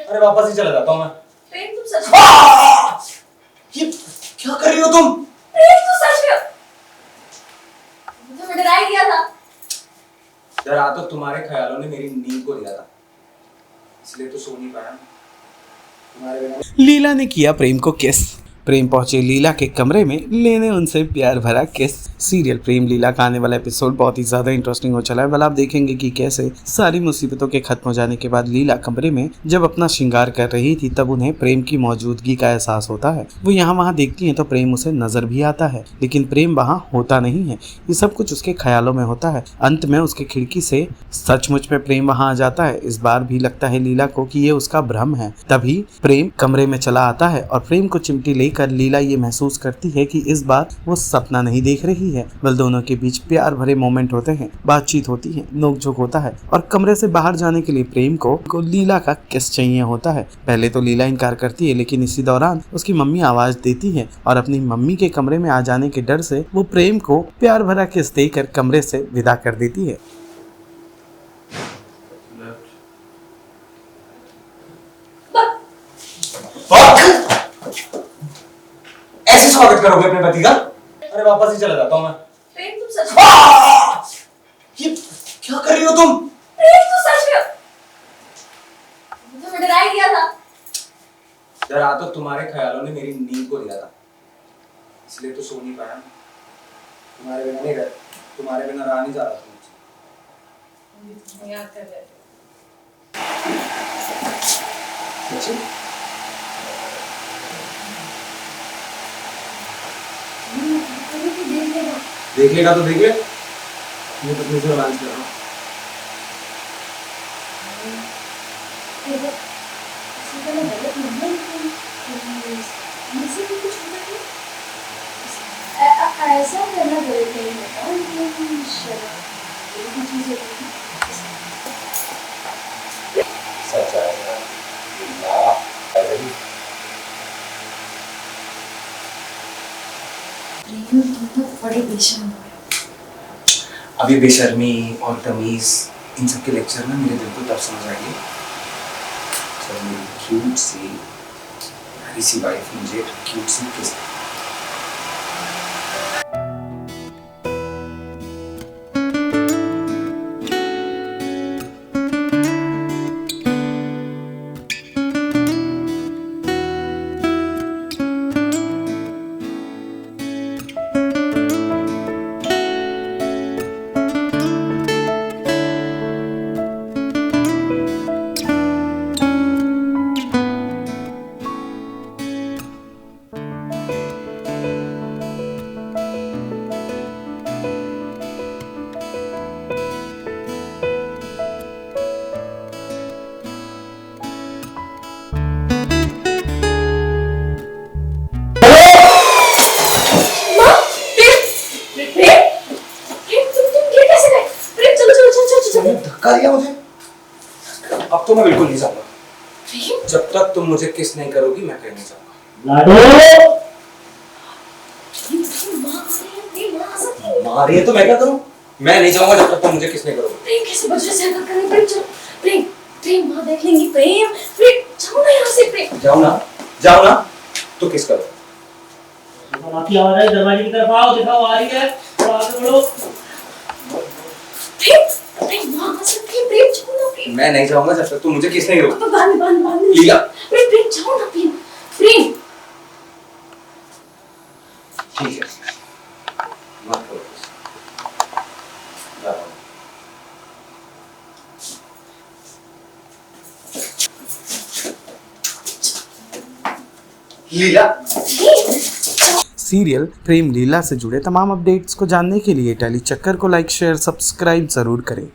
अरे वापस ही चला जाता हूँ मैं। प्रेम तुम सच ये क्या कर रही हो तुम? प्रेम तुम सच में तुम्हें डरा ही दिया था। डरा तो तुम्हारे ख्यालों ने मेरी नींद को लिया था, इसलिए तो सो नहीं पाया तुम्हारे बिना। लीला ने किया प्रेम को किस। प्रेम पहुंचे लीला के कमरे में लेने उनसे प्यार भरा किस। सीरियल प्रेम लीला का आने वाला एपिसोड बहुत ही ज्यादा इंटरेस्टिंग हो चला है। वाला आप देखेंगे कि कैसे सारी मुसीबतों के खत्म हो जाने के बाद लीला कमरे में जब अपना श्रृंगार कर रही थी तब उन्हें प्रेम की मौजूदगी का एहसास होता है। वो यहाँ वहाँ देखती है तो प्रेम उसे नजर भी आता है, लेकिन प्रेम वहाँ होता नहीं है। ये सब कुछ उसके ख्यालों में होता है। अंत में उसके खिड़की से सचमुच में प्रेम वहाँ आ जाता है। इस बार भी लगता है लीला को कि ये उसका भ्रम है। तभी प्रेम कमरे में चला आता है और प्रेम को चिमटी लेकर लीला ये महसूस करती है कि इस बार वो सपना नहीं देख रही है। बल दोनों के बीच प्यार भरे मोमेंट होते हैं, बातचीत होती है, नोकझोंक होता है और कमरे से बाहर जाने के लिए प्रेम को लीला का किस चाहिए होता है। पहले तो लीला इनकार करती है, लेकिन इसी दौरान उसकी मम्मी आवाज देती है और अपनी मम्मी के कमरे में आ जाने के डर से वो प्रेम को प्यार भरा किस देकर कमरे से विदा कर देती है। ऐसे स्वागत करोगे अपने पति का? अरे वापस ही चला जाता हूँ मैं। प्रेम तुम सच ये क्या कर रही हो तुम? प्रेम तुम सच में तुम्हें डरा ही दिया था। डरा तो तुम्हारे ख्यालों ने मेरी नींद को लिया था, इसलिए तो सो नहीं पाया तुम्हारे बिना। नहीं रह, तुम्हारे बिना रहा नहीं जा रहा था मुझे। याद कर रहे थे। देख लेगा तो देख ले, मैं तो अपने से रोमांस कर रहा हूँ। ऐसा करना गलत नहीं होता। सच है बड़े बेशर्म हो। अभी बेशर्मी और तमीज इन सब के लेक्चर में मेरे दिल को तब समझ आएगी जब मेरी क्यूट सी प्यारी सी वाइफ मुझे क्यूट सी किस। धक्का दिया मुझे। अब तो मैं बिल्कुल नहीं जाऊंगा। जब तक तुम मुझे किस नहीं करोगी मैं कहीं नहीं जाऊंगा। माँ रही है तो मैं क्या करूं? मैं नहीं जाऊंगा जब तक तुम मुझे किस नहीं करोगी। प्रेम कैसे बच्चे से हरकत कर रहे? प्रेम चलो, प्रेम प्रेम माँ देख लेंगी। प्रेम प्रेम जाओ ना यहाँ से। प्रेम जाओ ना तो किस करो। आपकी आवाज है, दरवाजे की तरफ आओ, दिखाओ आ रही है, तो आगे बढ़ो। प्रेम माँ आ सकती है। प्रेम जाओ ना। प्रेम मैं नहीं जाऊंगा जब तक तुम मुझे किस नहीं करोगी। तो बांध लीला प्रेम प्रेम जाओ ना। प्रेम प्रेम ठीक है मत करो। लीला सीरियल प्रेम लीला से जुड़े तमाम अपडेट्स को जानने के लिए टेली चक्कर को लाइक शेयर सब्सक्राइब जरूर करें।